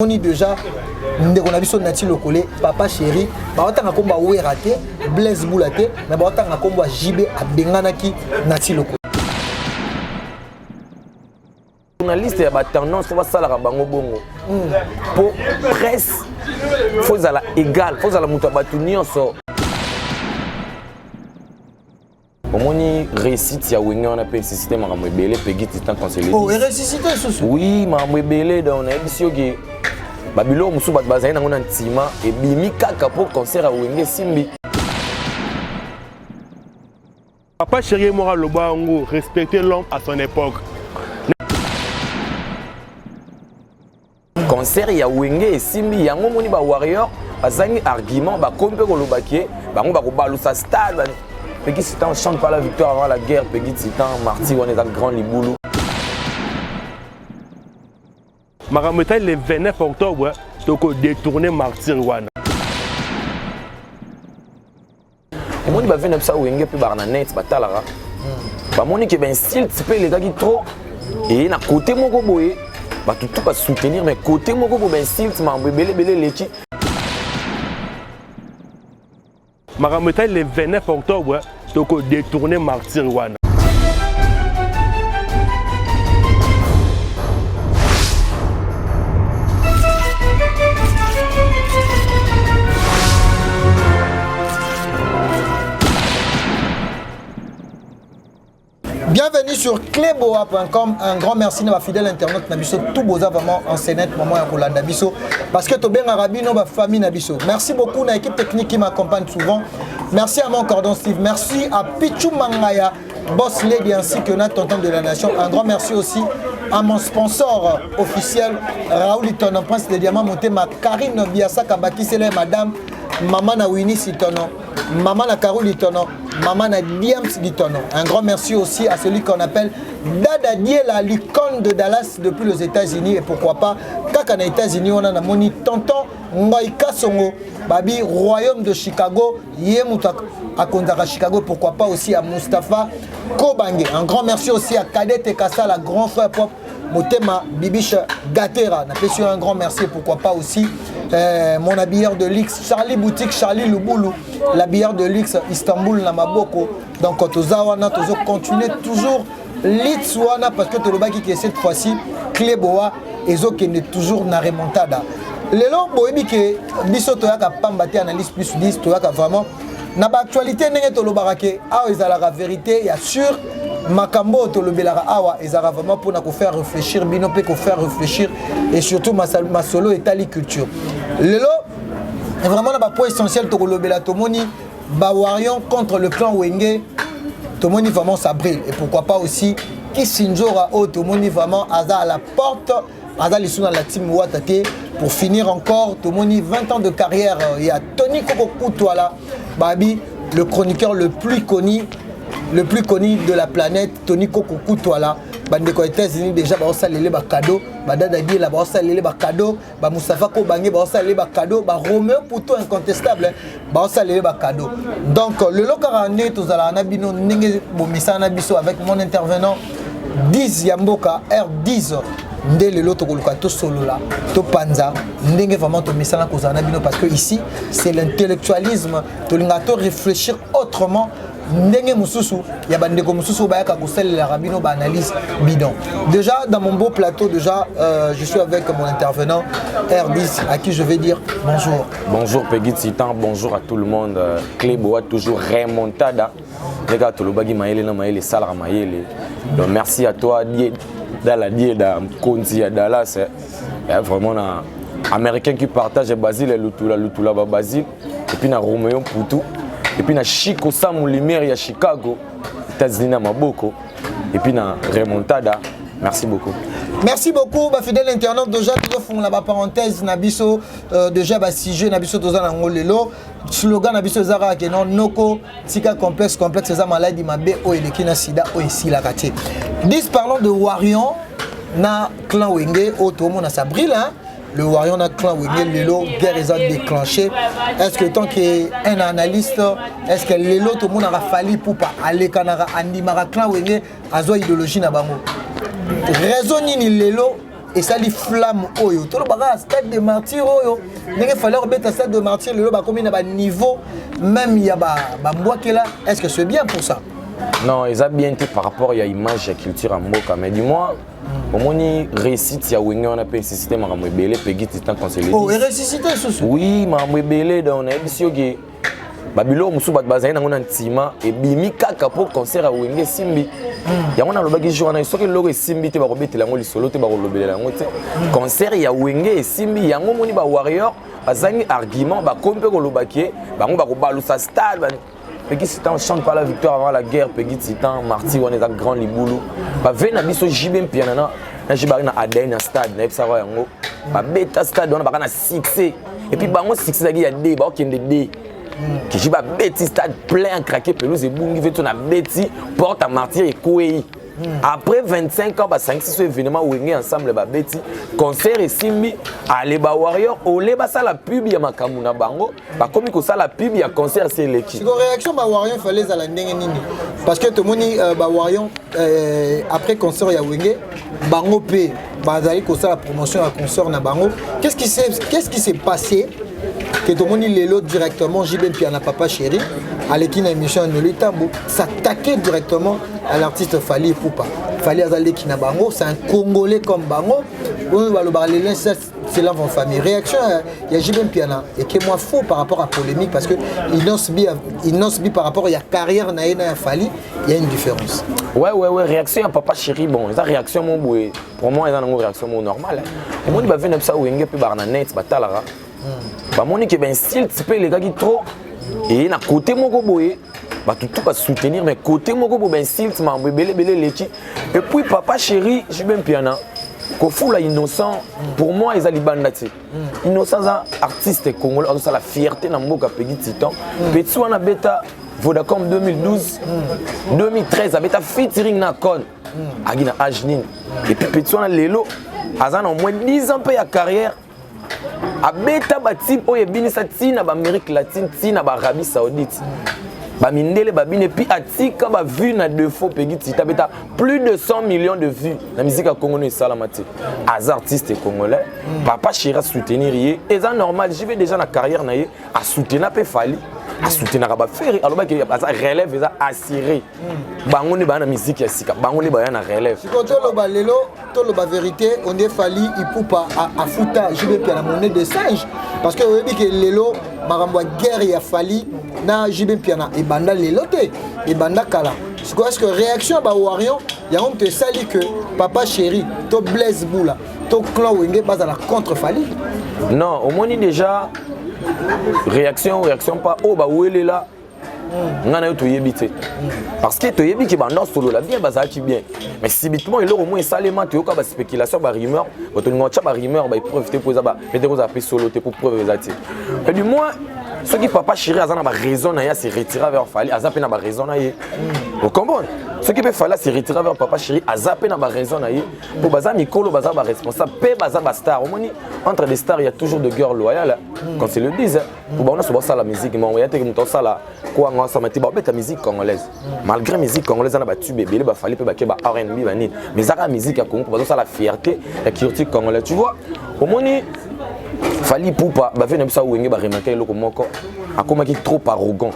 On est déjà ndeko na biso nati lokole papa chéri ba otanga komba we raté Blaise Boulaté mais ba otanga komba JB abenganaki nati lokole journaliste ya ba tendance va sala bango bongo pour presse faut ala égal faut ala mutu ba nyonso omoni réussite ya Wenge on appelle système makambo ebele pegi titan conseiller oh réussite sous oui makambo ebele donc na ebisio ki babilo musu bat bazali nango na ntima ebimi kaka pour concert à Wenge simbi papa chéri mora loba ngo respecter l'homme à son époque concert ya Wenge simbi yango moni ba warrior bazangi argument ba kompe ko lobaki bango ba ko balusa stade Peggy Titan chante pas la victoire avant la guerre. Peggy Titan, Marty, on est un grand liboulou. Marameta le 29 octobre, toko détourner Marty Rwana. Et moi, je vais venir à Wenge puis Barnanet, Batalara. Bah moi, je ben style, tu peux les gars qui trop. Et na côté mon goboé, bah tout va soutenir, mais côté mon gobo ben style, tu m'as belé les chi. Marameta le 29 octobre, toko détourner Marty Rwana. Bienvenue sur cléboa.com. Un grand merci à ma fidèle internaute Nabiso. Tout beau vraiment en scénette, maman et Roland Nabiso. Parce que tu bien Arabino, ma famille Nabiso. Merci beaucoup à l'équipe technique qui m'accompagne souvent. Merci à mon cordon Steve. Merci à Pichou Mangaya, Boss Lady ainsi que notre tonton de la nation. Un grand merci aussi à mon sponsor officiel, Raoul Itono, Prince de Diamant, monté ma Karine Biassa Kabaki, c'est madame, maman na Winnie Sitono. Maman la Carole Litono, maman la Diams Litono. Un grand merci aussi à celui qu'on appelle Dada Die, la l'icône de Dallas depuis les États-Unis. Et pourquoi pas, quand on est aux États-Unis, on a un moni tonton Ngoïka Songo, Babi, royaume de Chicago, Yemuta à Kondara Chicago. Pourquoi pas aussi à Mustapha Kobange. Un grand merci aussi à Kadet et Kassa, la grand frère pop. Motema Bibiche Gatera. Un grand merci. Pourquoi pas aussi mon habilleur de luxe Charlie Boutique, Charlie Luboulou, l'habilleur de luxe Istanbul Namaboko. Donc Tozawana, Tozo continue toujours Litswana parce que Tolobaki qui est cette fois-ci Cléboa et Zo qui est toujours na remontada. Lelo boebi que biso toyaka pambati analyse plus 10 toyaka vraiment na ba actualité ndenge tolobarake awa ezalaka vérité ya sûr makambo tolobelara awa ezara vraiment pour na ko faire réfléchir bino pe ko faire réfléchir et surtout ma solo etali culture lelo est vraiment na ba point essentiel tolobela tomoni ba warion contre le clan Wenge tomoni vraiment ça brille et pourquoi pas aussi Kisinjora o tomoni vraiment aza à la porte aza les sous dans la team Watate pour finir encore tomoni 20 ans de carrière il y a Tony Koko Kutwala Babi le chroniqueur le plus connu de la planète, Tony Koko Kutwala. Bandeko États-Unis déjà ba osalele ba cadeau, ba Dada Die la ba osalele ba cadeau, ba Moustapha Kobange ba osalele ba cadeau, ba Roméo Pouto incontestable ba osalele ba cadeau. Donc le lokarane tozala na bino ndenge bomisa na biso avec mon intervenant 10 Yamboka R10 ndele loto koluka to solo là to panza ndenge vraiment to misala kozana bino parce que ici c'est l'intellectualisme to lingato réfléchir autrement ndenge mususu ya bandeko mususu bayaka kosalela rabino ba analyse bidon. Déjà dans mon beau plateau déjà je suis avec mon intervenant R10 à qui je vais dire bonjour. Bonjour Peggy Titan, bonjour à tout le monde. Cléboa toujours remontada. Les gars tolobagi maele na maele salara maele. Donc merci à toi dans la die da Konzi à Dallas. Vraiment na américain qui partage Basile et Lutula ba Basile et puis na Roméo Poutou. Et puis na Chico Samu Lumière à Chicago, États-Unis à Maboko, et puis na remontada. Merci beaucoup. Merci beaucoup, ma fidèle internaute. Déjà, toujours font la parenthèse, Nabiso, déjà, sujet, Nabiso, Tozan, Angolelo, slogan, Nabiso, Zara, Kenon, Noko, Tika, complexe, c'est maladie, ma B, O, et le Kina Sida, O, et si la Kati. 10 parlons de Warion, na clan Wenge, O, tout le monde a sa brille, hein. Le Warion na clan Wenge, Lelo, guerre est déclenchée. Est-ce que tant qu'un analyste, est-ce que Lelo, tout le monde a fallu pour pas aller Kanara, Andimara, clan Wenge, à zo idéologie na bango. Raison ni Lelo, et ça les flamme oyo tout le bagage stade de martyr oyo il fallait remettre stade de martyr le ba combien na niveau même il y a ba là est-ce que c'est bien pour ça? Non, ils ont bien été par rapport à l'image et la culture en Mboka, mais dis-moi, au moins, réussite, il y a où on a pu ressusciter, ma ramoué belé, pégit, c'est un conseil. Oh, et ressusciter, sous. Oui, ma ramoué belé, dans on a dit que Babylone, Moussou Batbazaï, on a un tima, et bimi kaka pour concert à Wenge Simbi. Il y a un autre bagage journal, ce que l'autre Simbi, tu vas remettre la ngoli solo, tu vas relober la ngoli. Concert, il y a Wenge et Simbi, il y a un moni ba warrior, bazangi argument, ba kompe ko lobaki, ba on va rebalu sa stade. Peggy Titan chante pas la victoire avant la guerre. Peggy Titan, Marty, on est un grand liboulou. Bah, venez à biso jibem pianana. Là, j'ai barré na Adèle na stade, na ça va yango. Bah, bêta stade, on a barré na succès. Et puis bah, moi succès il y a des, bah, ok, des. Qui j'ai bah bêti stade plein craqué, pelouse et boum, il fait ton a bêti porte à Martyr et Kouéi. Après 25 ans, bah 5-6 événements où on est ensemble, bah bêti concert et Simbi, allez bah warrior, olé bah ça la pub ya makamuna bango, bah comme que ça la pub ya concert c'est l'équipe. C'est une réaction bah warrior fallait à la nini parce que tout le monde bah warrior après concert ya wenge bango p bah d'aller que ça la promotion à concert na bango. Qu'est-ce qui s'est passé que tout le monde l'élo directement JB Piana Papa Chéri à l'équipe d'émission Noli Tambo s'attaquer directement à l'artiste Fally Ipupa. Fally Azali Kinabango, c'est un Congolais comme Bango. C'est là en famille. Réaction, il y a JB Piana et qui est moins faux par rapport à la polémique parce que il par rapport à la carrière Naïna Fally, il y a une différence. Ouais, réaction à Papa Chéri, bon, ça réaction mon boué. Pour moi, il y a une réaction normale. Au moins, il va venir ça où il y a un net, batalara. Bah mon équipe ben style tu peux les gars qui trop et na côté mon boye bah tout va soutenir mais côté mon go ben style tu m'as belé l'équipe et puis Papa Chéri je bien piano ko fou la innocent pour moi ils ali bandati innocent artiste congolais ça la fierté na mboka Peggy Titan petit wana beta Vodacom 2012 2013 a beta featuring na Con agina Ajnin et puis petit wana lelo azana au moins 10 ans pe ya carrière abeta batip oye binisa tina ba Amérique latine tina ba Arabie Saoudite ba mindele ba bine puis atika ba vu na défaut Peggy Titan beta plus de 100 millions de vues la musique à Congo et salamati az artiste congolais Papa Chéri soutenir yé et ça normal je vais déjà na carrière na yé à soutenir pe Fally à soutenir ba faire alors que ça relève ça assuré bango ne ba na musique ya sika bango ne ba ya na relève côté lo ba lelo to lo ba vérité on est Fally Ipupa à futa je vais la monnaie de singe parce que on dit que lelo marambo guerre ya Fally na JB Piana et banda lelo te et banda kala est-ce que réaction ba warrior ya on te sali que Papa Chéri to Blaise Boula to clan wenge base à la contre Fally non au moins déjà réaction pas oh bah où elle est là ngana to yebité parce que to yebi ki banda solo la bien bazaki bien mais subitement il au moins salement to ka ba spéculation ba rumeur to ngocha ba rumeur ba profiter pour ça ba peut-être vous appelez solo pour preuve exacte et du moins ce qui Papa Chéri azana ba raison na ya se retirer vers Fally azape na ba raison na ye vous comprenez ce qui peut Fally se retirer vers Papa Chéri azape na ba raison na ye pour baza mikolo baza ba responsable pe baza ba star au moins entre les stars il y a toujours de guerre loyale quand c'est le disent pour ba on a souvent ça la musique mais on y a que muto ça la quoi on ça mettait ba bête musique congolaise malgré musique congolaise on a battu bébé ba Fally pe ba ke ba R&B ba ni mais ça la musique à Congo baza ça la fierté la culture congolaise tu vois au moins Fally Ipupa ba venir ça wenge ba remarquer loko moko akoma ki trop arrogant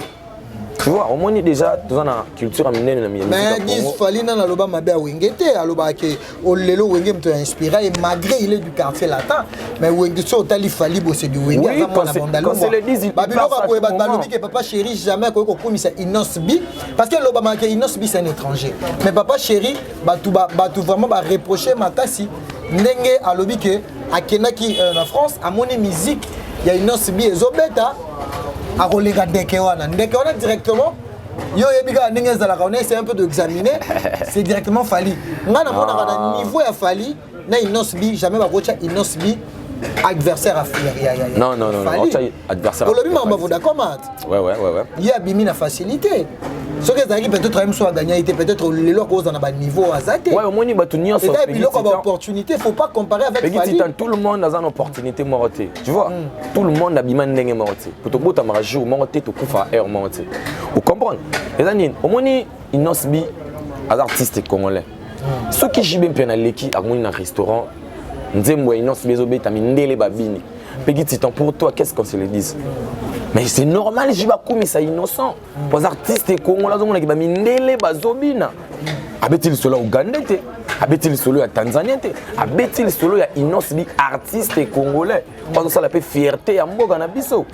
tu vois au moins déjà dans la culture amenée na musique mais dis Fally na loba mabe wenge te aloba ke olelo wenge mto inspiré et malgré il est du quartier latin mais wenge so tali Fally bo c'est du wenge quand c'est le disent babilo ba ko ba balobi ke Papa Chéri jamais ko komisa Inosbi parce que loba ma ke Inosbi c'est un étranger mais Papa Chéri ba tout vraiment ba reprocher makasi ndenge alobi ke akenaki en France à mon musique il y a Inosbi ezobeta a relega ndeke wana directement yo yebika ndenge zalaka on essaie un peu d'examiner c'est directement Fally ngana mona na niveau ya Fally na Inosbi jamais ba kocha Inosbi adversaire à non adversaire pour le même on va d'accord ouais il y a bimi na facilité ce que ça peut-être même soit gagner peut-être les locaux dans un niveau azate ouais au moins ni batunion sur Peggy Titan opportunité faut pas comparer avec Peggy Titan tout le monde a une opportunité morotée tu vois tout le monde a bima ndenge morotée pour to bota marajou morotée to kufa air morotée vous comprenez les amis au moins ni Inosbi as artiste congolais ceux qui JB Piana leki a un restaurant nzembo ya Innocent bezobeta mindele babini. Peggy Titan, pour toi, qu'est-ce qu'on se le dise? Mais c'est normal, je vais comme ça innocent. Pour les artistes congolais, ils ont mindele bazobina. Abetil solo Ouganda, abetil solo à Tanzanie, abetil solo à Innocent artiste congolais. Parce que ça la fait fierté à Mboga na biso.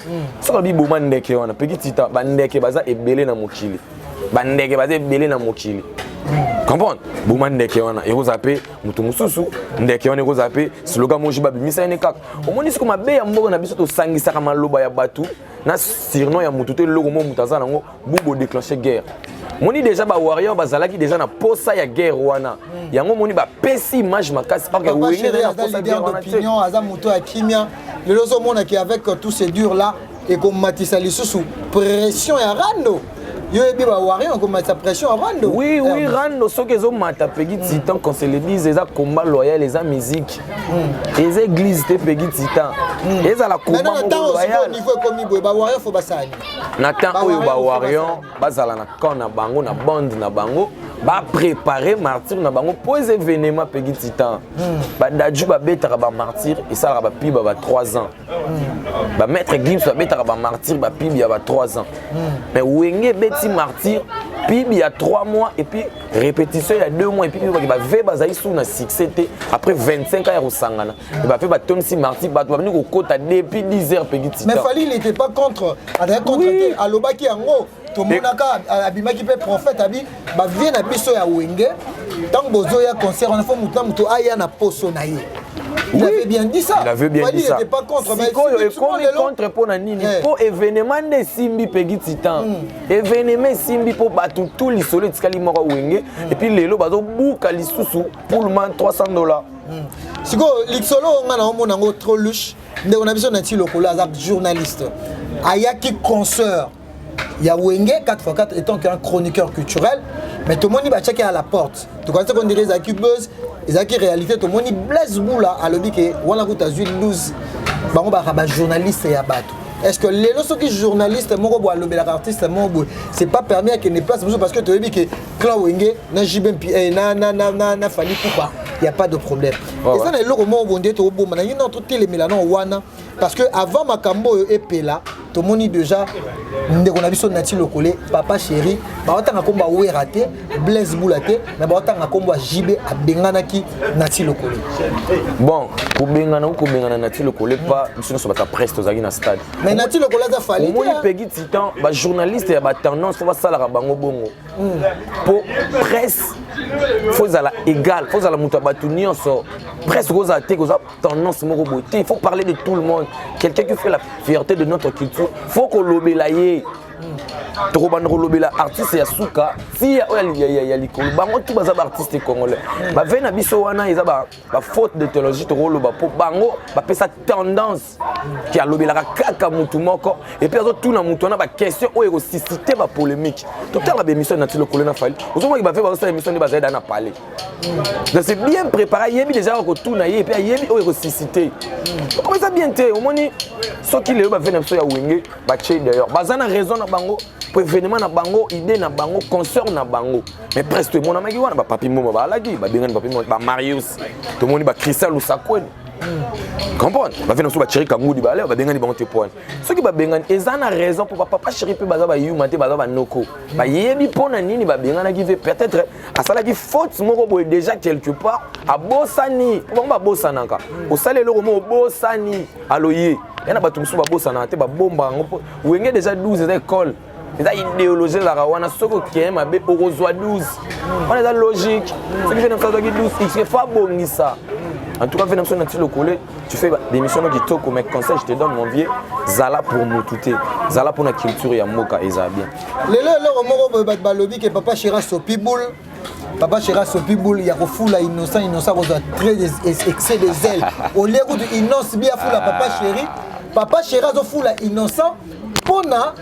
Ce qu'on dit boman ndeke wana, Peggy Titan, bandeke baza ebele na mokili. Bandeke baza ebele na mokili. Comprendre? Bouma ndeke wana ekozapé mutu mususu ndeke wana ekozapé slogan moji babimisa ene kaka omoni siko mabe ya mboka na biso to sangisaka maloba ya batu na surnom ya mutu te loko mo mutaza nango bubo déclencher guerre moni déjà ba warrior bazalaki déjà na posa ya guerre wana yango moni ba pesi image makasi parce que wenge na posa guerre wana opinion aza mutu ya kimia le lozo mona qui avec tous ces durs là et comme Matissa lisusu pression ya Rando. Yo ebi ba warrior comme sa pression à Rando. Oui, Rando ce que zo mata Peggy Titan qu'on se le dise les combat loyal les musique. Les églises de Peggy Titan. Les la combat loyal. Au niveau comme ibo ba warrior faut basani. Nathan oyo ba warrior bazala na camp na bango na bande na bango ba préparer martyr na bango pour les événements Peggy Titan. Ba daju ba betara ba martyr et ça ba pi ba 3 ans. Ba maître Gibbs ba betara ba martyr ba pi ba 3 ans. Mais wenge Betty martyr, puis il y a 3 mois et puis répétition il y a 2 mois et puis il va faire bazaï sous na succès après 25 ans au sangana. Il va faire baton si martyr va venir au côté depuis 10 heures Peggy Titan. Mais Fally il n'était pas contre oui. Alobaki ango to monaka abimaki pe prophète abi ba vient na biso ya wenge tant bozo ya concert on a fait mutu aya na poso na ye. Il avait bien dit ça. Il avait bien dit ça. Il n'était pas contre. Mais il contre pour Nani. Pour événement de Simbi Peggy Titan. Événement Simbi pour battre tout l'isolé de Skalimora Wenge. Et puis les lots bazo bouka lisusu pour le moins $300. Si go l'ixolo on a un monango trop louche. On a besoin d'un petit locola journaliste. Ayaki consoeur. Il y a Wenge 4x4 étant qu'un chroniqueur culturel. Mais tout le monde va checker à la porte. Tu connais qu'on dirait Zaki Buzz. Ezaki réalité tout le monde Blaise Boula a lobby que wana kuta 12 bango ba journaliste ya bato. Est-ce que les lorsque journaliste moko bo lobby la artiste moko c'est pas permis à que ne place parce que tu dis que Clan Wenge na Jibempi na Fally Poupa il y a pas de problème. Et ça les loko mo bondé to bo mana yino to télé milano wana parce que avant makambo et pela tout le monde déjà ndeko na biso nati lokole papa chéri ba otanga komba we raté Blaise Boulaté mais ba otanga komba JB abenganaki nati lokole. Bon pour bengana nati lokole pas biso so bata presse tozaki na stade mais nati lokole za Fally moni Peggy Titan ba journaliste ya ba tendance faut basala bango bongo pour presse faut la égal faut la muta batu nyonso presse goza te goza tendance moko beauté il faut parler de tout le monde quelqu'un qui fait la fierté de notre culture faut qu'on lobela ye to ba lobela artiste ya suka si ya likolo bango tout baza artiste congolais ba vena biso wana eza ba faute de théologie to loba po bango ba pesa tendance qui a lobela kaka mutu moko et puis azo tout na mutu na ba question o eko susciter ba polémique tout à la émission na tilo kolona Fally ozo ba fait ba ça émission ni ba za na parler donc c'est bien préparé yebi déjà ko tout na ye et puis yebi o eko susciter comment ça bien té au moni so qui le ba vena biso ya wenge ba che d'ailleurs bazana raison na bango pour événement na bango idée na bango concert na bango mais presque tout le monde a maki wana ba papi momo ba lagi ba bengani papi momo ba Marius tout le monde ba Christian Lusakwen comprendre ba vena so ba Thierry Kangudi ba ba bengani bango te point ceux qui ba bengani ezana raison pour papa chéri pe baza ba yuma te baza ba noko ba yebi pona nini ba bengana qui veut peut-être asala qui faute moko boy déjà quelque part a bosani pour ba bosanaka au salé le mo bosani aloye yana ba tumsu ba bosana te ba bomba ngo wenge déjà 12 écoles les idéologies la rawana soko qui ma be orozwa 12 on est dans logique ce qui fait dans ça 12 il faut pas bongisa en tout cas venons sur notre lokole tu fais des missions qui toko mais conseil je te donne mon vieux zala pour moutouté zala pour la culture ya moka eza bien le moko ba lobby que papa Chira Sopiboul Papa Chira Sopiboul ya kofula innocent koza très excès de zèle au lieu de innocent bien fula papa Chira zo fula innocent pona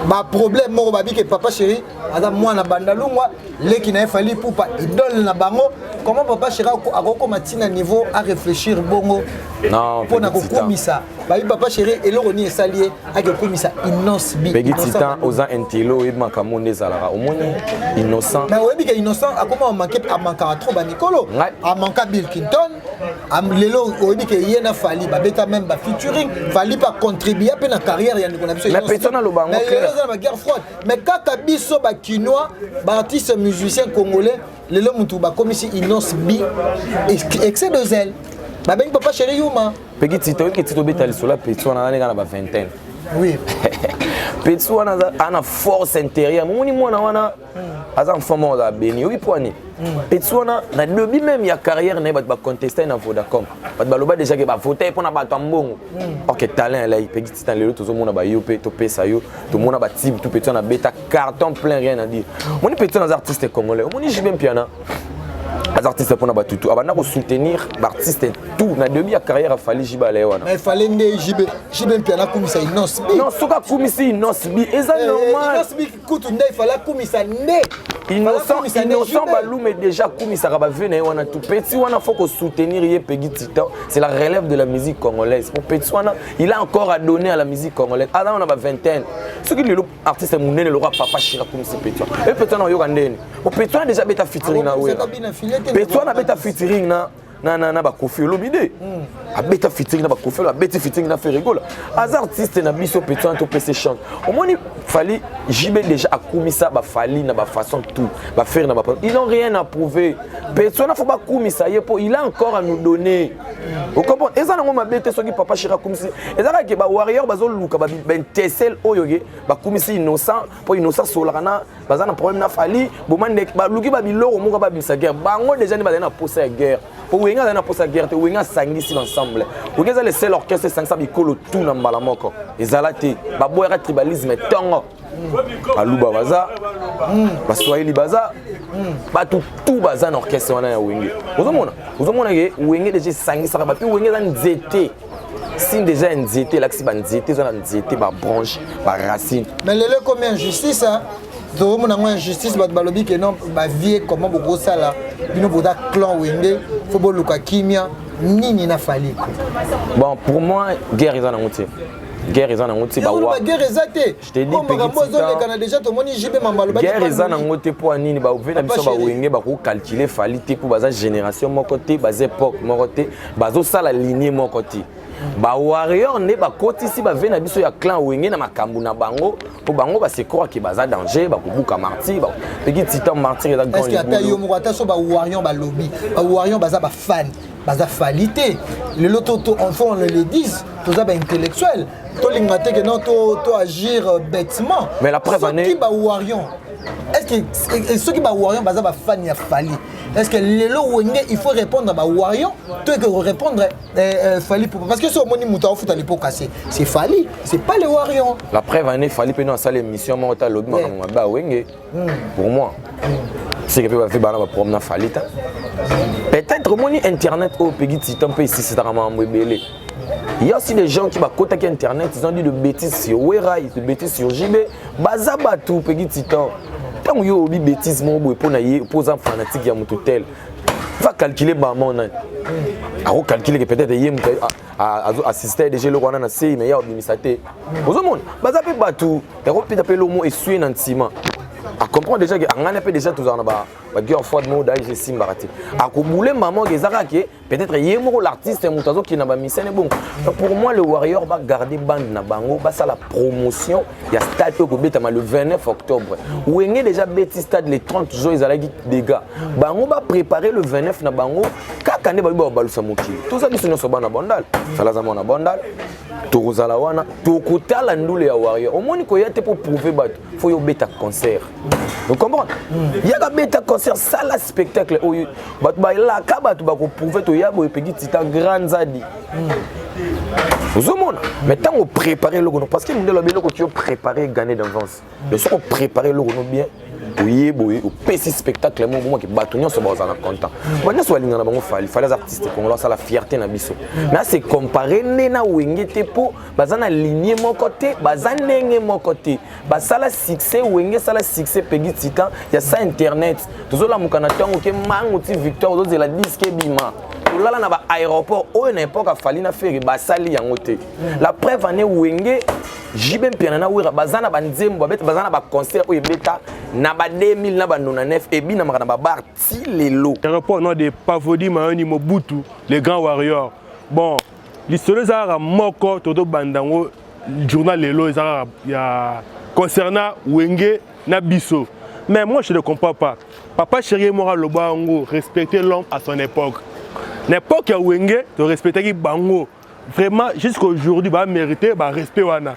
ba problème moko babi que papa chéri ada mwana bandalungwa leki na fali pupa idole na bango comment papa chéri akoko matina niveau à réfléchir bongo non pour na kokumisa babi papa chéri eloko ni esalié akokumisa innocent bi Peggy Titan oza intelo et makamonde zalara au moins innocent mais oui que innocent akoma manquer a manquer trop ba Nicolo a manquer Bill Clinton am lelo oui que yena fali ba beta même ba featuring fali pas contribuer à la carrière ya ndiko na biso mais personne na lo bango la guerre froide mais kaka biso ba kinois ba artiste musicien congolais lelo mutu ba komisi innocent bi excès de zèle ba ben papa chéri yuma Peggy Titan que Tito betali sur la personne na nga na ba vingtaine oui Petsu wana ana force intérieure moni mwana wana aza mfamo za beni oui poani Petsu wana na début même ya carrière na ba contester na Vodacom ba baloba déjà que ba voter pour na ba tambongo OK talent là Peggy Titan lelo tozo mona ba yo pe to pesa yo to mona ba type tout Petsu na beta carton plein rien à dire moni Petsu na artiste congolais moni JB Piana les artistes pour na tutu abana ko soutenir l'artiste tout na début ya carrière fallait jibale wana mais fallait ndé JB Piana kumisa innocent bi non soka kumisi innocent bi eza normal innocent bi kutu ndé fallait kumisa ndé innocent balou mais déjà kumisa ka ba vene wana tout petit wana faut ko soutenir ye Peggy Titan c'est la relève de la musique congolaise pour petit wana il a encore à donner à la musique congolaise avant on a ba vingtaine ce qui le artiste munene le roi papa Chira kumisa petit et petit na yo kandeni pour petit wana déjà beta featuring na we Petsu na beta featuring na ba Kofi Olomide a beta featuring na ba Kofi a beta featuring na Ferrigola az artiste na biso Petsu na to PC chante au moins il fallait JB déjà a kumisa ba fali na ba façon tout ba faire na ba ils n'ont rien à prouver Petsu na faut pas kumisa yepo il a encore à nous donner vous comprenez et ça na ngoma beta soki papa Chira kumisi et ça que ba warrior bazo luka ba ben tesel oyoge ba kumisi innocent pour innocent solana baza na problème na fali bomande ba luki ba biloko moko ba bisa guerre bango déjà ni ba na posa guerre pour wenga na posa guerre te wenga sangisi ensemble wenga le seul orchestre 500 bikolo tout na mbala moko ezalati ba boyera tribalisme tongo aluba baza ba swahili baza ba tout baza na orchestre wana ya wenge ozomona ke wenge déjà sangisa ba puis wenge za nzete si déjà nzete là si ba nzete za nzete ba branche ba racine mais lele comme injustice donc mon injustice ba balobi que non ba vie comment beaucoup ça là bino boda clan wenge faut boluka kimia nini na fali bon pour moi guerre ils en ont tiré guerre eza nango te bawa guerre eza te je te dis petit déjà tomoni JB mambalo guerre eza nango te po nini ba ovena biso ba wenge ba ko calculer fali te po baza génération moko te baza époque moko te bazo sala lignée moko te ba warrior ne ba kotisi ba vena biso ya clan wenge na makambu na bango po bango ba se croire que baza danger ba kubuka martyr ba Peggy Titan martyr eza grand. Est-ce qu'il y a tayo mo ata so ba warrior ba lobby ba warrior baza ba fan baza falité le loto on le disent tous ba intellectuel to lingate que non to agir bêtement mais la preuve année qui ba warrior est-ce que ceux qui ba warrior baza ba fan ya fali est-ce que lelo wenge il faut répondre à ba warrior toi que répondre fali parce que ce moni muta au foot à l'époque c'est fali c'est pas les warrior la preuve année fali pe non ça l'émission mo ta lobby ba wenge pour moi c'est que peut faire ba problème na fali ta peut-être moni internet au Peggy Titan pe ici c'est vraiment mbelé. Il y a aussi des gens qui côté internet, ils ont dit de bêtises sur Werai, de bêtises sur JB, bazaba tout Peggy Titan. Tant que yo obi bêtises mon boy pour naïe opposant fanatique ya mututel. Va calculer ba mon nan. A calculer que peut-être yem a assister déjà le rwanda na sei mais ya obimisate. Ozomon, bazape batu, et repita pe lomo et sué nan ciment. A comprendre déjà que on a déjà tous en bas ba guerre froide mo dai je simbarati a ko boule maman gezaka ke peut-être yemo l'artiste mutazo qui na ba misene bon pour moi le warrior va garder bande na bango ba ça la promotion il y a stade ko betama le 29 octobre wenge déjà beti stade les 30 jours ils allaient dégâts bango ba préparer le 29 na bango kaka ne ba balusa mokili tout ça biso nyonso bana bandal ça la zamona bandal tokozala wana tokotala ndule ya warrior omoni ko yate pour prouver bat faut yo beta concert vous comprenez il y a beta concert ça la spectacle bat ba la ka bat ba ko prouver to yabo Peggy Titan grand zadi vous omona mais tant on préparer le gono parce que monde lo belo ko tu préparer gagner d'avance le so préparer le gono bien oye boye au petit spectacle moi qui batonion sur bazana content banya so linga na bango fallait les artistes congolais ça la fierté na biso mais c'est comparé na wenge te po bazana lignée mon côté bazana ndenge mon côté basala succès wenge sala succès pegi titan ya ça internet tozola mukana tango ke mango ti Victor ozo la disque bima lala na ba aéroport o na époque a falli na faire basali yango te la preuve ane wenge jibe mpiana na wira bazana banzembo babeta bazana ba concert o ebeta na ba 2000 na ba 99 ebi na makana ba bar ti lelo aéroport non de Pavodi Mayoni Mobutu les grands warriors bon l'histoire ça moko todo bandango journal lelo ça ya concernant wenge na biso mais moi je ne comprends pas papa chéri moi le bango respecter l'homme à son époque l'époque ya wenge to respecter bango vraiment jusqu'à aujourd'hui ba mériter ba respect wana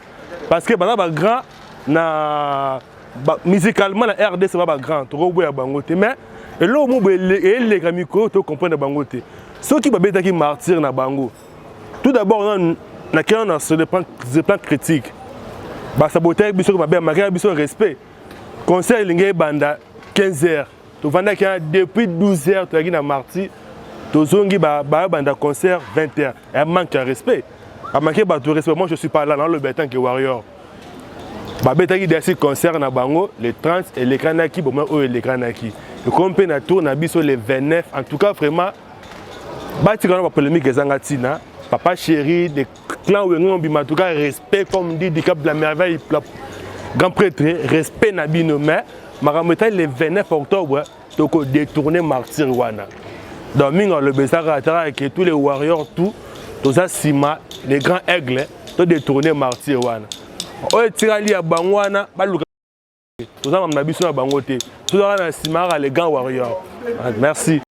parce que bana ba grand na musicalement la RD c'est pas grand to boya bango te mais et là mo les gamiko to comprendre bango te ceux qui ba betaki martyr na bango tout d'abord na quand sur le plan critique ba saboter biso ba ba biso respect concert lingé banda 15h to vanda depuis 12h to na martyr tozongi ba banda concert 20h et manque de respect a manqué ba de respect moi je suis pas là dans le bétain que warrior ba betaki desi concert na bango les 30 et les kanaki bon moi les kanaki le compé na tour na biso les 29 en tout cas vraiment ba tika na polémique ezanga tina papa chéri des clans wengo bima en tout cas respect comme dit du cap de la merveille grand prêtre respect na bino mais makameta le 29 octobre toko détourner martyr wana dans Mingo le Bessara que tous les warriors tout ça sima les grands aigles tout détourner martyr wana o tirali ya bangwana baluka tout ça na biso na bangote tout ça na sima les grands warriors merci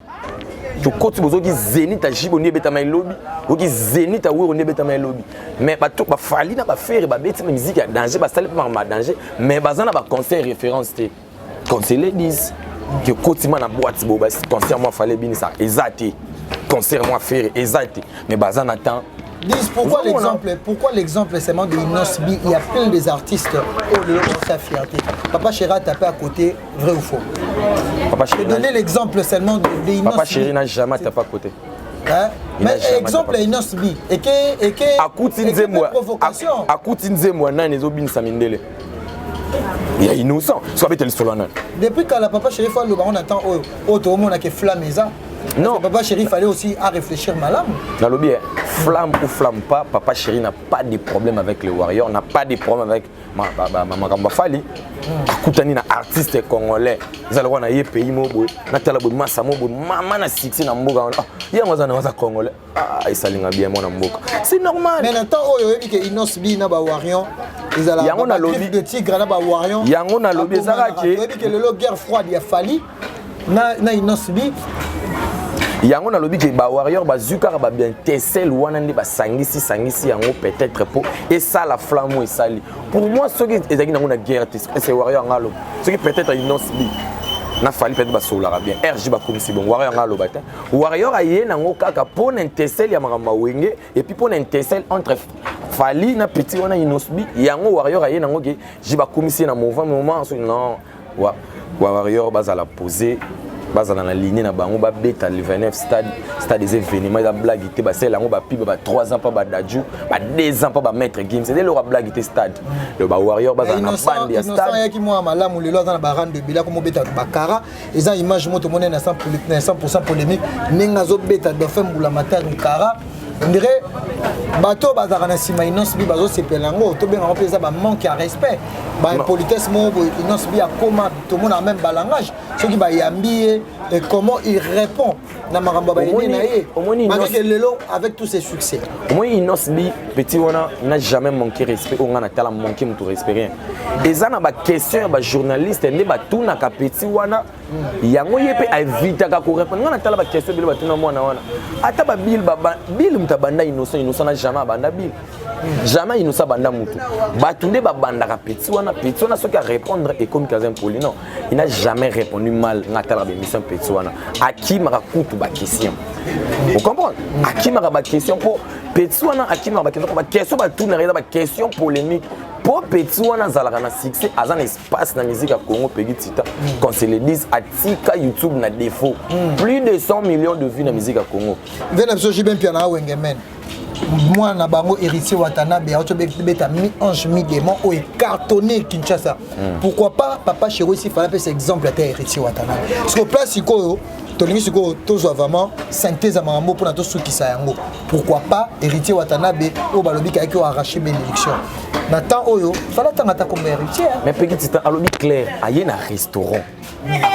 tu côté bozoki zénith jibo ni beta mai lobby oki zénith wiro ni beta mai lobby mais ba to ba fali na ba faire ba beti musique ya danger ba sale pas danger mais bazana ba concert référence te conseil les disent que quotidiennement na boîte bo ba concert moi fallait bien ça exacté concert moi faire exacté mais bazan attend dis pourquoi l'exemple seulement de Inosbi il y a plein des artistes au lieu de sa fierté papa chéri a tapé à côté vrai ou faux papa chéri donner l'exemple seulement de Inosbi papa chéri n'a jamais tapé à côté hein? Mais exemple Inosbi et que akuti nzembo na nezobin samindele il est innocent soit avec le solana depuis quand la papa chéri fois le baron attend au tout le monde a que flamme non papa chéri il fallait aussi à réfléchir malade dans le bien flamme ou flamme pas papa chéri n'a pas de problème avec les warriors n'a pas de problème avec ma fali akutani na artiste congolais zalwa na ye pays mobo na tala bo massa mobo mama na succès na mboka ya ngazana waza congolais isalinga bien mona mboka c'est normal mais na temps oyo yebi ke Inosbi na ba warrior ezala yango na lobby de tigre na ba warrior yango na lobby ezaka ke yebi ke le guerre froide ya fali na Inosbi yango na lobi ke ba warrior ba zukara ba bien tesel wana ndi ba sangisi yango peut-être pour et ça la flamme et sali pour moi ceux qui ezaki nango na guerre c'est warrior ngalo ceux qui peut-être Inosbi na fali peut-être ba solara bien RG ba comme si bon warrior ngalo bata warrior aye nango kaka pour n'intesel ya makamba wenge et puis pour n'intesel entre fali na petit wana Inosbi yango warrior aye nango ke jiba komisi na moment non warrior bazala poser baza dans la ligne na bango ba beta le 29 stade des événements la blague était ba c'est là on ba pibe ba 3 ans pas ba dadju ba 2 ans pas ba maître game c'est le blague était stade le ba warrior baza na bande ya stade innocent yaki moi malamu lelo dans ba rande bila comme beta bakara eza image moto monene na 100% polémique ninga zo beta do fem bula matin kara on dirait bateau bazara na sima Inosbi bazo sepelango to benga pesa ba manque à respect ba politesse mo Inosbi a comment tout le monde a même balangage ceux qui ba yambi et comment il répond na maramba ba yé na yé malgré lelo avec tous ses succès au moins Inosbi petit wana n'a jamais manqué respect on a tala manqué mutu respect rien et ça na ba question ba journaliste ne ba tuna ka petit wana yango yepe éviter ka ko répondre on a tala ba question bila ba tuna mwana wana ata ba bil mutabanda innocent n'a jamais banda bil jamais innocent banda mutu batunde ba banda ka petit wana ce qui a répondre et comme Kazem Poli non il n'a jamais répondu mal na tala ba mission petit wana aki maka kutu ba question vous comprenez aki maka ba question pour petit wana aki maka ba question ba tuna ba question polémique pour petit wana zalaka na succès azan espace na musique à Congo Peggy Tita quand c'est le 10 atika YouTube na défaut plus de 100 millions de vues na musique à Congo vena biso jibem piana wengemen moi na bango héritier Watanabe auto beta mi ange mi démon o cartonné Kinshasa pourquoi pas papa chéri ici fallait faire exemple à héritier Watanabe parce que place iko tolingi siko tozwa vraiment synthèse amambo pour na to sukisa yango pourquoi pas héritier Watanabe o balobi ka ki o arracher bénédiction Nathan oyo fallait tangata comme héritier mais Peggy Tita alobi clair aye na restaurant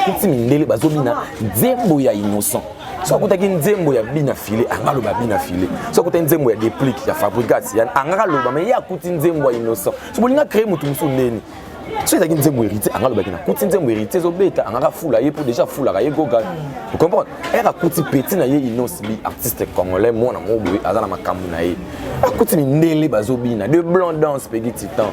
kuti mindele bazobina nzembo ya innocent so kutaki nzembo ya bina filé angaloba bina filé so kutaki nzembo ya déplique ya fabrication ya angaloba mais ya kuti nzembo ya innocent so bolinga créer mutu musu ndeni so ezaki nzembo hérité angaloba kina kuti nzembo hérité zo beta angaka fula ye pour déjà fula ka ye goga vous comprenez era kuti petit na ye innocent bi artiste congolais mona mobo azana makambu na ye akuti mindele bazobina de blanc danse Peggy Tita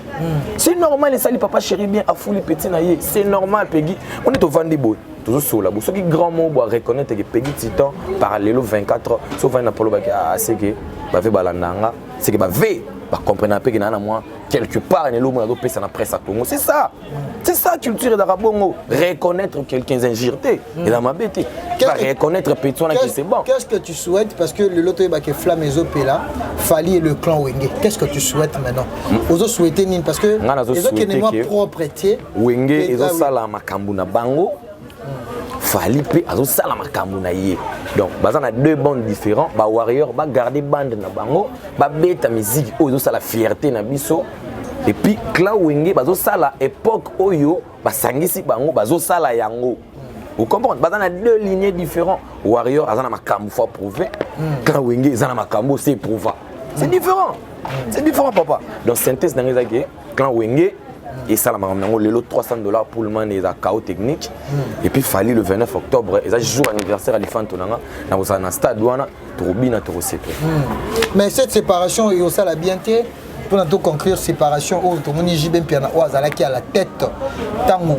c'est normal et ça li papa chéri bien afuli petit na ye c'est normal Peggy on est au vendre beau toujours sur la bourse qui grand mot doit reconnaître que Peggy Tita parallèle 24 heures sauf un apollo c'est que va faire balandanga c'est que va comprendre que na moi quelque part ne lomo na do pesa na presse à Congo c'est ça culture d'Arabongo reconnaître quelqu'un injurté et dans ma bête va reconnaître personne qui c'est bon qu'est-ce que tu souhaites parce que le loto ba que Flamme Ezopela Fali et le clan Wenge qu'est-ce que tu souhaites maintenant ozo souhaiter nini parce que les autres qui moi propriété Wenge ezo sala makambu na bango Fali pe azo sala makambu na ye donc bazan a deux bandes différents ba warrior ba garder bande na bango ba beta musique ozo sala fierté na biso et puis clan Wenge bazo sala époque oyo ba sangisi bango bazo sala yango vous comprenez bazan a deux lignées différents warrior azana makambu faut prouver clan Wenge azana makambu c'est prouver c'est différent papa donc synthèse dans les agues clan Wenge et ça la maman le lot $300 pour le man et ça chaos technique et puis Fali le 29 octobre et ça jour anniversaire à l'Ifantonanga dans un stade douana Torobina Torosete mais cette séparation et ça la bienté pour nous conclure séparation où tout le monde jibem piana ou azala qui à la tête tango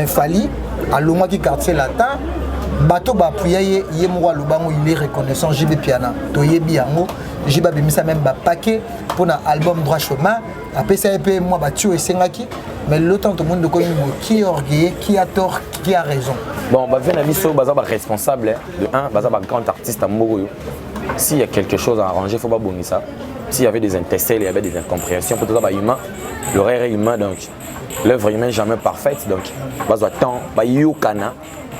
Fali à l'oma qui quartier latin bateau ba prier yemwa lubango il est reconnaissant jibem piana to yebi yango jiba bimisa même ba paquet pour un album droit chemin après ça et moi battu et sengaki mais l'autant tout le monde qui est orgueilleux qui a tort qui a raison bon bah venez biso baza ba responsable de un baza ba grand artiste à Moroyo s'il y a quelque chose à arranger faut pas bonner ça s'il y avait des intercelles il y avait des incompréhensions pour tout ça bah humain l'horaire est humain donc l'œuvre humaine jamais parfaite donc baza temps ba yokana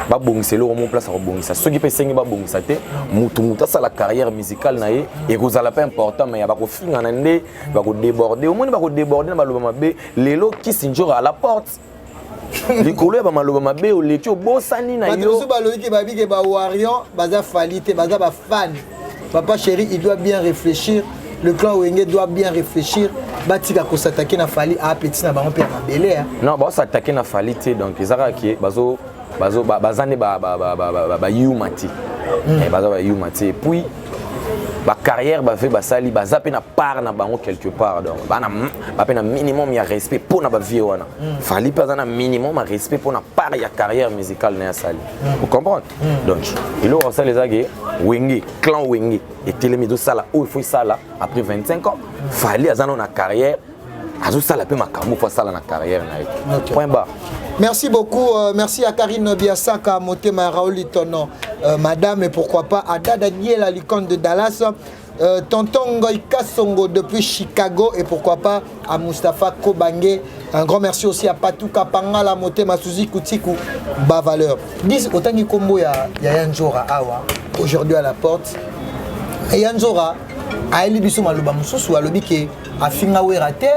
ba bongisa lo mon place à bongisa ceux qui peut sengi ba bongisa te mutu ça la carrière musicale na ye et vous allez pas important mais ba ko finga na ndé ba ko déborder au monde ba ko déborder ba lo mabe lelo qui sinjora à la porte likolo ba maloba mabe o leki o bosani na yo ba lo ki ba bi ke ba warrior baza falite baza ba fan papa chéri il doit bien réfléchir le clan Wenge doit bien réfléchir batika ko s'attaquer na Fali a petit na ba père mabele non ba s'attaquer na Fali te donc ezara ki bazo bazane ba yumati et baza ba yumati et puis ba carrière ba fait ba sali ba zape na part na bango quelque part donc ba na minimum ya respect pour na ba vie wana Fali pas na minimum ya respect pour na part ya carrière musicale na sali vous comprenez donc il aura ça les agé Wenge clan Wenge et télémido sala où il faut ça là après 25 ans Fali azana na carrière azo sala pe makambo faut sala na carrière na point bas. Merci beaucoup, merci à Karine Biasaka, Motema Raouli Tono, madame et pourquoi pas à Dada Diel, l'icône de Dallas, Tonton Ngoïka Songo depuis Chicago et pourquoi pas à Mustapha Kobange. Un grand merci aussi à Patou Kapanga, la Motema Suzy Koutikou, bas valeur. 10 autant que combo il y a Yanjora Awa, aujourd'hui à la porte. Et Yanjora, a Elibiso Maluba Moussou, à l'obi a Finga Werate,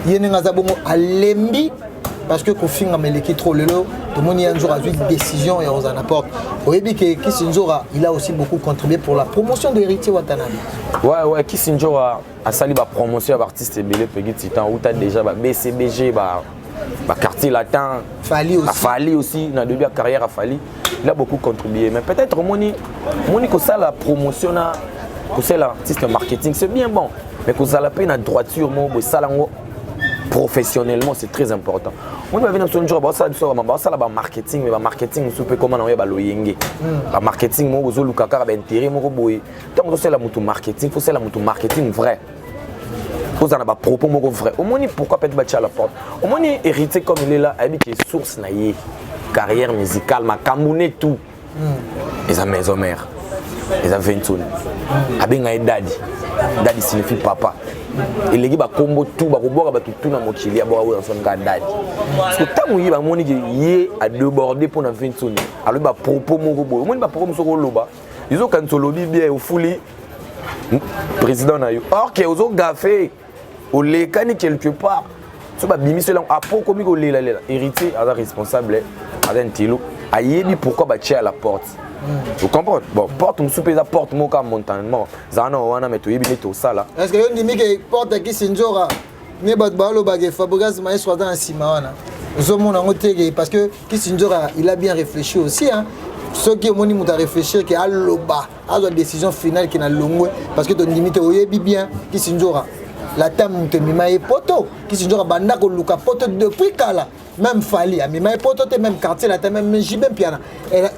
Yenengazabongo à Lembi. Parce que Kofinga Meleki trop le lot, tout le monde y a un jour a eu une décision et on en apporte. Oyebi Kisinjora, il a aussi beaucoup contribué pour la promotion de Héritier Watanabe. Ouais, Kisinjora a sali la promotion d'artistes et belé Peggy Tita où t'as déjà BCBG, quartier latin, Fali aussi, dans le début de la carrière à Fali, il a beaucoup contribué. Mais peut-être Moni que ça la promotion, que c'est l'artiste marketing, c'est bien bon, mais que ça la peine à droiture, ça la professionnellement c'est très important. On va venir sur un jour ça la marketing mais marketing super comment on va loyenge. La marketing mo zo lukaka ba intérêt mo boy. Tant que c'est la moto marketing, faut c'est la moto marketing vrai. Vous en avez propos mon vrai. Au moins pourquoi peut-être battre à la porte. Au moins hérité comme il est là, habite les sources naïe, carrière musicale, ma camouné tout. Ils ont maison mère. Ils ont 20 ans. Abenga daddy. Daddy signifie papa. Et les gars combo tout, ba koboka ba tout na mokili ya ba wa son ga daddy. Parce que tant oui ba moni que yé a déborder pour na 20 ans. Alors ba propos mon gobo. Moni ba propos msoko loba. Ils ont quand lobby bien au fouli président na yo. Or que aux gafé au lekani quelque part. So ba bimi cela a pour comme ko lela héritier à responsable à un tilo. Ayebi pourquoi ba tia à la porte. Vous comprenez? Bon, porte me soupe la porte mon cas montanement. Zana wana meto yebi to sala. Est-ce que yon dimi que porte qui sinjora ne bat balo bagé Fabregas maestro dans ciment wana. Zomo na ngotege parce que qui sinjora il a bien réfléchi aussi hein. Ceux qui ont dit à réfléchir que aloba a la décision finale qui na longwe parce que ton limite oyebi bien qui sinjora. La tame te mimaye poto qui sinjora banda ko luka poto depuis kala. Même Fali, mais poto même quartier la même Jibem Piana.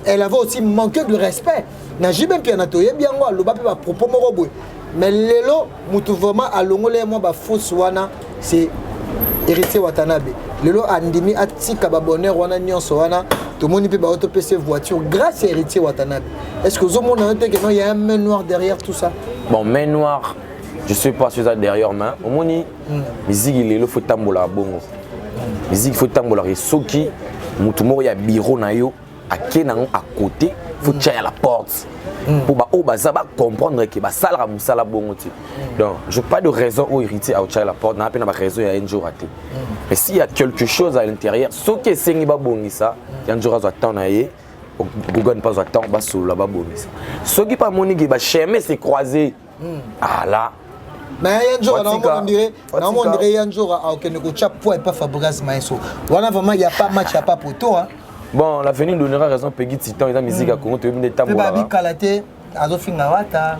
Elle avait aussi manqué de respect. Na Jibem Piana to bien moi le ba propos morobo. Mais lelo mutu vraiment à longole moi ba fausse wana c'est héritier Watanabe. Lelo andimi atika ba bonheur wana nyonso wana tout monde peut ba auto PC voiture grâce à héritier Watanabe. Est-ce que vous avez que non il y a un main noir derrière tout ça? Bon, main noire, je sais pas si ça derrière main. Au moni musique il est faut tambola bongo. Musique faut tambola soki mutumo ya bureau na yo akenango à côté faut tirer à la porte pour ba obaza ba comprendre que ba sala musala bongo ti. Donc je pas de raison au héritier à tirer la porte na pena ba raison ya un jour raté. Mais s'il y a quelque chose à l'intérieur soki sengi ba bongisa un jour azo attendre na ye Google pas attendre ba solo la ba bongisa. Soki pas moni ki ba chemin se croiser. Ah là mais un jour on dirait un jour à aucun coup pas Fabregas Maestro. Voilà vraiment il y a pas match il y a pas poteau hein. Bon l'avenir donnera raison Peggy Titan et la musique à Congo tu veux des tambours là. Babi Kalaté azofinga wata.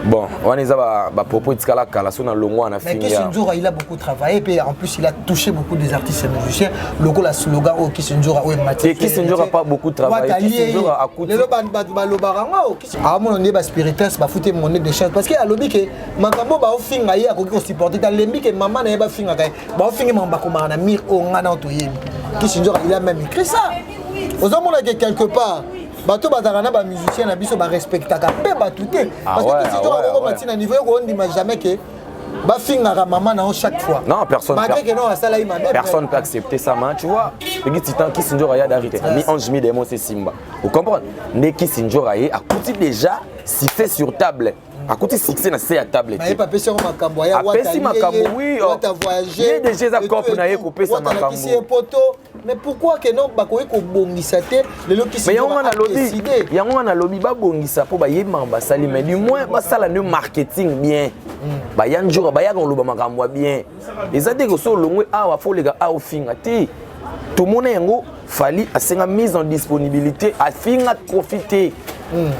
Bon on est ba propos de kala kala so na longo na finir. Mais Kisunjura il a beaucoup travaillé et en plus il a touché beaucoup des artistes et musiciens. Le la slogan au Kisunjura ou Mathieu. Et Kisunjura pas beaucoup travaillé. Kisunjura a coûté. Le ba lo baranga o ah mon on est ba spiritus ba fouter monnaie de chance parce que a lobby que makambo ba ofinga ya ko supporter dans lembi que maman na ba finga kai ba ofinga mamba ko na mir o ngana to yebi. Kisunjura il a même écrit ça. Aux hommes que quelque part bato bazarana ba musicien na biso ba respectaka pe batuté parce que si tu vas au matin niveau on dit jamais que ba finga maman na chaque fois. Non personne. Malgré que non ça là personne peut accepter ça man tu vois. Peggy Titan qui Sinjora ya d'arrêter. Mi 11 000 démons c'est Simba. Vous comprenez? Ne qui Sinjora a coûté déjà si c'est sur table. A côté succès na c'est à table. Mais pas pèse makambo ya wata. Pèse makambo oui. Wata voyager. Il déjà za coupe na yeko pèse makambo. Mais pourquoi que non ba ko bongisa te le loki mais yango na lobby. Yango na lobby ba bongisa po ba yeba ba sali mais du moins ba sala ne marketing bien. Ba yanjura ba ya ko loba makambo bien. Les ade ko so longwe awa fo les gars a ofinga ti. Tout le monde yango fali a senga mise en disponibilité a finga profiter.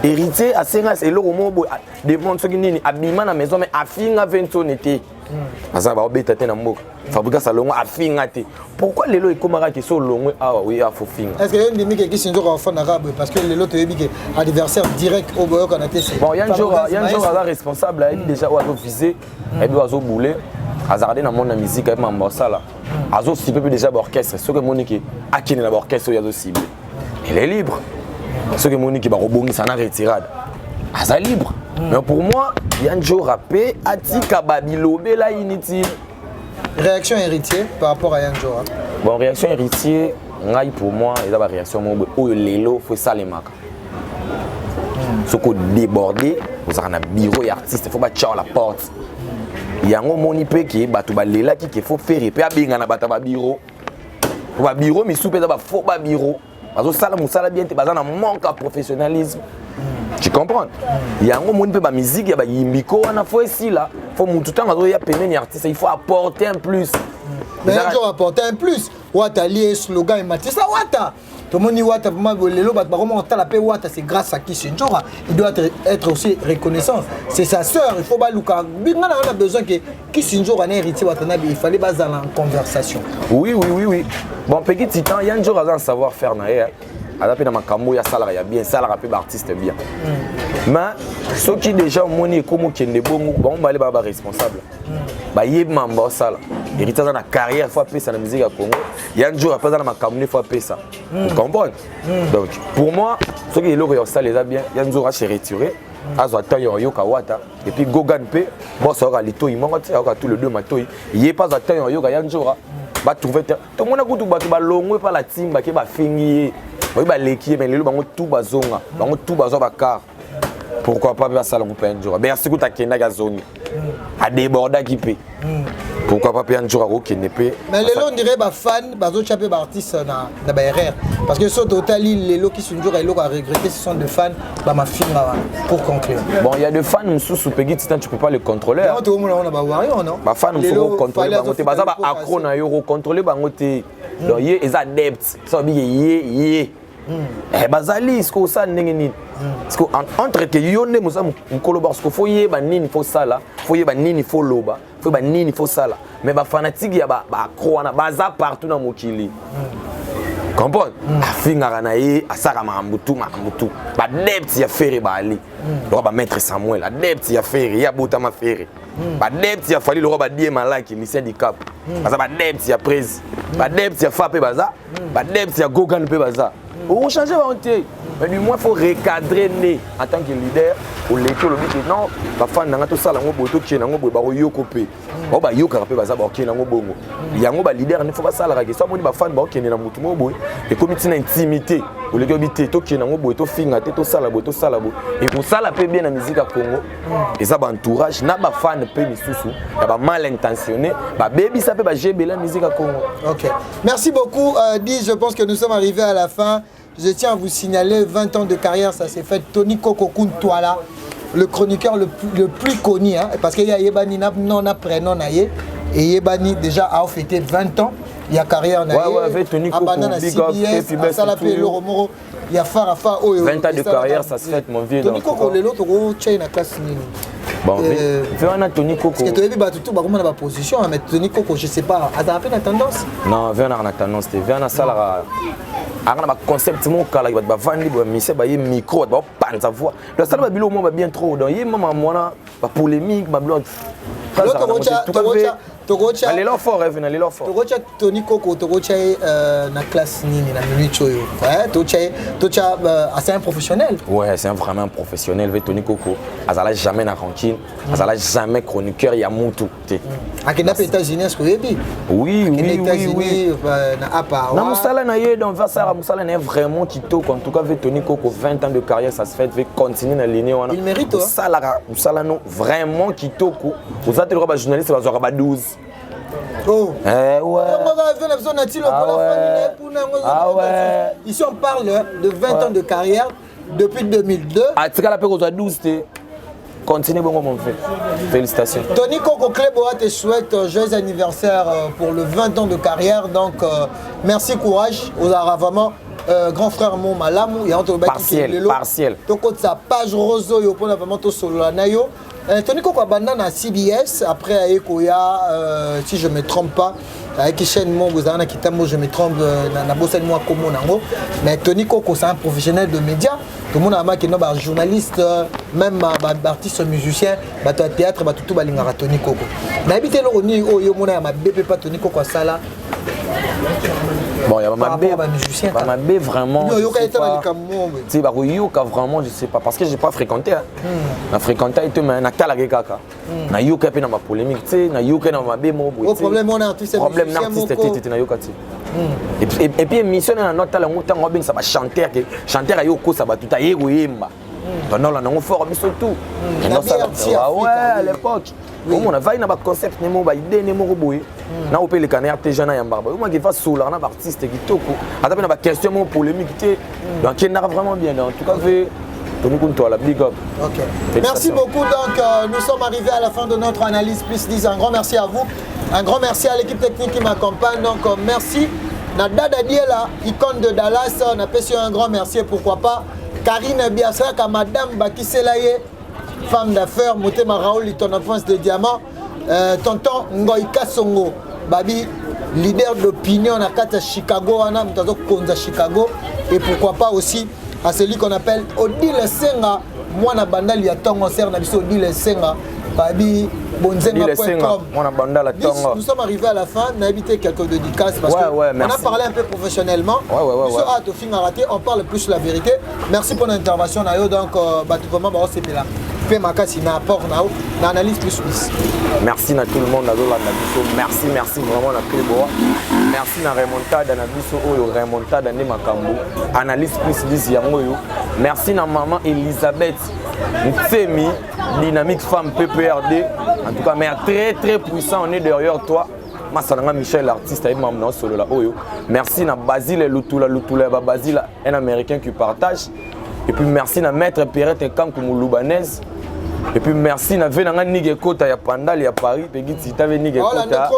Héritier a senga c'est le romo de monde so nini abima na maison mais a finga 20 ans été. Asa ba obeta te na mboka. Fabregas Salongo a finga te. Pourquoi lelo ikomara ki so longwe awa oui a fo finga. Est-ce que yon demi que Kisunjura en fan arabe parce que lelo te yebi que adversaire direct au boyo kana te. Bon Yanjora a responsable a déjà oiseau visé et puis oiseau boulé. Azardé na monde na musique avec mamba sala. Azo cible déjà orchestre ce que Monique akine na orchestre yazo cible. Il est libre. Ce que Monique ba rebongisa na retirade. Aza libre. Mais pour moi, Yanjo rappé Atika Babilobe la inutile. Réaction héritier par rapport à Yanjo. Bon, réaction héritier, pour moi, il y a une réaction où l'élo faut ça les marques. Ce qu'on débordé, vous avez un bureau et artiste, il faut pas tirer la porte. Il y a un monipe qui est battu là qui faut faire et puis à bien un bureau. Pour bureau, mais sous peut-être faut pas bureau. Parce que ça la bien, tu as un manque de professionnalisme. Tu comprends? Il y a un moment où la musique, il y a un micro, il faut ici là. Il faut tout le temps il artiste, il faut apporter un plus. Mais un jour apporter un plus. Wata lié slogan et Mathieu, ça Wata. Tout le monde dit Wata, c'est grâce à Kisunjura. Il doit être aussi reconnaissant. C'est sa sœur, il faut pas Luka. On a besoin que Kisunjura ait hérité Watanabe, il fallait baser en conversation. Oui. Bon, Peggy Titan, il y a un jour à savoir-faire. Adapté dans ma camo, il y a ça, il y a bien, ça, il y a artiste bien. Mais ceux qui déjà ont monnaie comme qui est bon, on va aller responsable. Bah il y a membre ça là. Héritage dans la carrière, faut appeler ça la musique à Congo. Il y a un jour après dans ma camo, faut appeler ça. Vous comprenez? Donc pour moi, ceux qui ont ça les a bien. Il y a un jour à se retirer. Azwata yo kawata et puis Gogan P bon ça aura lito il manque tout le deux matoi il y a pas zata yo ka yanjora ba trouver tout le monde a goûté ba longwe par la team ba ke ba fingi ba leki mais lelo bango tout bazonga bango tout bazo ba car pourquoi pas ba sala ngoupe yanjora merci kuta kenda ga zone a déborda qui peut pourquoi pas yanjora ko kende pe mais lelo on dirait ba fan bazo chapé ba artiste na ba erreur parce que ce total lelo qui sont et lelo a regretté ce sont des fans ba ma film pour conclure bon il y a des fans sous Peggy Titan tu peux pas les contrôler non tout le monde on a ba wario non ba fan faut contrôler bango te baza ba accro na yo contrôler bango te donc yé is adept ça bi yé bazali ce que ça ndenge nini parce que entre que yo ne musa mukolo parce que faut yeba nini faut ça là faut yeba nini faut loba faut ba nini faut ça là mais ba fanatique ya ba croana baza partout na mokili comprendre afinga na ye asaka makambutu ba depth ya fere ba ali donc ba maître Samuel la depth ya fere ya botama fere ba depth ya fali le roi ba die malaki lycée du Cap baza ba depth ya presse ba depth ya fape baza ba depth ya Gogan pe baza on changer ba honte mais du moins faut recadrer né en tant que leader au l'école le non ba fan nga to sala ngo boto ki na ngo ba ko yoko pe o ba yoka pe baza ba ki na ngo bongo yango ba leader ne faut pas sala ka so moni ba fan ba ki na mutu mo boy et comme tina intimité au l'école bité to ki na ngo boy to finga te to sala bo et pour sala pe bien na musique à Congo et ça ba entourage na ba fan pe misusu ya ba mal intentionné ba baby ça pe ba GB la musique à Congo. OK. Merci beaucoup Dis, je pense que nous sommes arrivés à la fin. Je tiens à vous signaler 20 ans de carrière, ça s'est fait. Tony Koko Kuntwala, le chroniqueur le plus connu, hein, parce qu'il y a Yebani non après non et Yebani déjà a fêté 20 ans. Il y a carrière na avec Tony Koko, Big Up, Salapé, Loromoro, il y a Farafa. 20 ans de carrière, ça se fait mon vieux. Tony Koko, le l'autre, tu as classe nini. Bon, on Tony Koko. Parce que tu as vu, tout le monde a position, mais Tony Koko, je ne sais pas, tu as fait la tendance? Non, on a tendance, on a ça. On a un concept mon kala ba vandi ba mise ba micro ba panza voix le salle ba bilo mo ba bien trop donc yé maman moi ba polémique ba blog Togocha allez là fort revenez allez là fort Togocha Tony Koko Togocha na classe nini na minute yo Togocha c'est un professionnel. Ouais, c'est vraiment un professionnel Tony Koko azala jamais na rancune azala jamais chroniqueur ya mutu te akenda aux États-Unis est-ce que oui na apa na musala na yé donc va musala na vraiment kitoko en tout cas Tony Koko 20 ans de carrière ça se fait continuer na ligne wana il mérite musala no vraiment kitoko vous êtes le journaliste ba 12. Oh. Ouais. Ici on parle de 20 ans de carrière depuis 2002. Ah, tu as la paix aux 12. Continue, bon, mon frère. Félicitations. Tony Koko Kleboa te souhaite joyeux anniversaire pour le 20 ans de carrière. Donc, merci, courage. Aux vraiment grand frère mon Malamou. Il y a partiel. Donc, sa page Roso, il y a vraiment tout solo. Tony Koko abandonne à CBS après Aekoya, si je ne me trompe pas, avec chaîne Mon Gozana Kitamo, je me trompe, na bossa moi comme Nango. Mais Tony Koko c'est un professionnel de médias. Tout le monde a marqué un journaliste, même un artiste musicien, un théâtre, tout balingara Tony Koko. Mais habitez le Roni, oh yo mona ma bébé pas Tony Koko ça là. Bon, il y a ma bébé vraiment. C'est vraiment, je sais pas, parce que je n'ai pas fréquenté. Je fréquenté et tout, mais je n'ai pas kaka. Na yoka pe na ma polémique, na yoka na ma bébé mo. Problème on artiste. Problème artiste na yoka ti. Et puis mission na nota la ngota ngobing ça va chanter que chanter ayo ko ça va tout a yego yemba. Pendant la non fort biso tout. Ouais, à l'époque. On a vaillé na ba concept nemo ba idée nemo boy. Na opé les canards te jana yamba. Moi qui va sous là na artiste qui toko. Ata pe na ba question mo polémique té. Donc il n'a vraiment bien en tout cas fait Tony Kuntwala, big up. Ok. Merci beaucoup. Donc, nous sommes arrivés à la fin de notre analyse. Plus 10. Un grand merci à vous. Un grand merci à l'équipe technique qui m'accompagne. Donc, merci. Nadada Diela, icône de Dallas. On a passé un grand merci. Pourquoi pas Karine Biasaka, Madame Bakiselaye, femme d'affaires, Motema Raoul, ton enfance de diamant. Tonton Ngoïka Songo, Babi, leader d'opinion à Kata Chicago, à Konza Chicago, et pourquoi pas aussi à celui qu'on appelle Odile Senga, moi na bandali ya tongo ser na biso Odile Senga, babi bonzenga.com. Nous sommes arrivés à la fin, on a évité quelques dédicaces parce qu'on a parlé un peu professionnellement. On parle plus la vérité. Merci pour l'intervention. Donc, vraiment, c'est ma casse, il apport, analyse plus. Merci à tout le monde. Merci vraiment à Cléboa. Merci à Remontada, à Remontada, à analyse plus. Merci à maman Elisabeth. Mtsemi, dynamique femme PPRD. En tout cas, mais très puissant, on est derrière toi. Masalanga Michel, l'artiste, solo là. Merci à Basile Lutula, Basile, un Américain qui partage. Et puis merci à Maître Perrette et Kankoumou Loubanese. Et puis merci à Venanga Nigekota, il y a Pandal, il y a Paris, et puis tu avais Nigekota.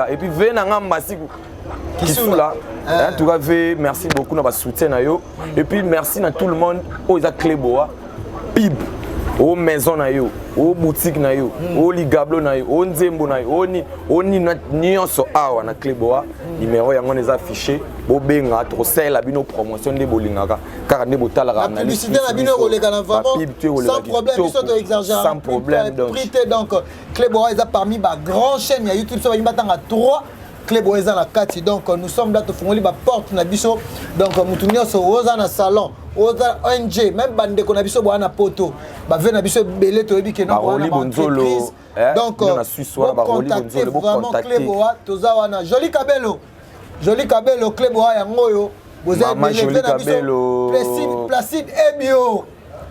Et puis Venanga Massikou. Qui sont là. En tout cas, merci beaucoup de votre soutien. Et puis merci à tout le monde. Aux Cléboa, Pib. Aux maisons, aux boutiques, aux ligablo, aux nzembo, aux nyonso awa na Cléboa. Numéro yango les affichés. Au benga trop sel la bino promotion de bolingaka. Car ne botala la publicité la bino vraiment sans problème, sans problème. Donc Cléboa est parmi les grandes chaînes il y a YouTube sur batanga 3. Cléboa est dans la 4. Donc nous sommes là pour faire la porte na biso. Donc nous sommes au salon. Oza ONG même bande ko na biso boana poto ba ve na biso belé to yebi ke na boana entreprise donc contactez vraiment Cléboa toza wana joli kabelo Cléboa yango yo vous êtes belé na biso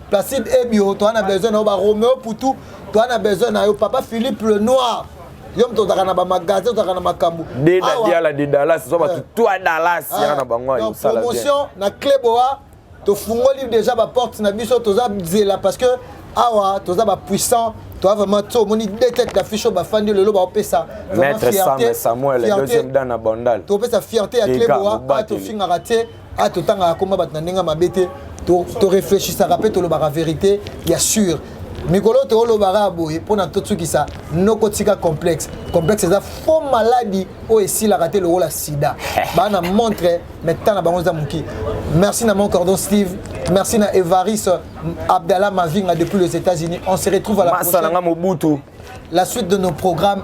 Placide Ebio to ana besoin na ba Romeo Poutou to ana besoin na yo papa Philippe le Noir yom to zakana ba magasin to zakana makambu de Dallas so ba tout à Dallas yana bango yo sala promotion na Cléboa to fungoli déjà ba porte na biso toza zela parce que awa toza ba puissant to vraiment to moni deux têtes d'affiche ba fandi le lo ba opesa Maître Samuel le deuxième dans na bandal to opesa fierté à Cléboa a to finga raté a to tanga akoma batna ninga mabete to réfléchir ça rappelle to lo ba vérité il y a sûr Mikolo te olo baraboye pour tout ce qui ça nokotika complexe c'est ça faux maladie ou ici la raté le rôle à sida bana montre maintenant na bango za muki merci na mon cordon Steve merci na Evaris Abdallah Mavinga depuis les États-Unis on se retrouve à la prochaine la suite de nos programmes.